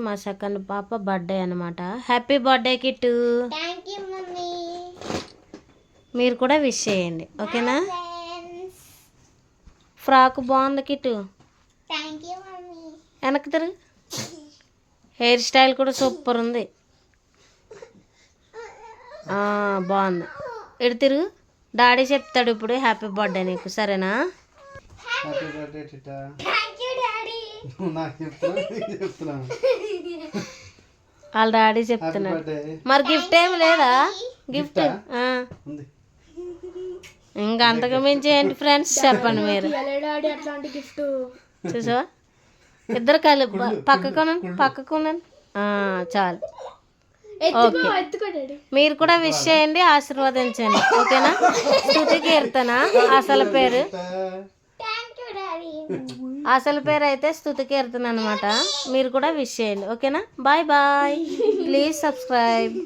మా సెకండ్ పాప బర్త్డే అనమాట. Happy birthday Kittu. మీరు కూడా విష్ చేయండి, ఓకేనా? ఫ్రాక్ బాగుంది కిట్టు. వెనక్కి తిరుగు. హెయిర్ స్టైల్ కూడా సూపర్ ఉంది. బాగుంది. ఇటు తిరుగు. డాడీ చెప్తాడు ఇప్పుడు హ్యాపీ బర్త్డే నీకు, సరేనా? Happy birthday టిటా. వాళ్ళ డాడీ చెప్తున్నాడు. మరి గిఫ్ట్ ఏమి లేదా? గిఫ్ట్ ఇంకా అంతకు మించి ఏంటి ఫ్రెండ్స్ చెప్పండి మీరు. చూసావా, ఇద్దరు కలిపి పక్కకునండి. చాలు. ఓకే, మీరు కూడా విష్ చేయండి, ఆశీర్వదించండి, ఓకేనా? స్తుతి కీర్తన అసలు పేరు. అసలు పేరు అయితే స్తుతి కీర్తన అనమాట. మీరు కూడా విష్ చేయండి, ఓకేనా? Bye bye. Please subscribe.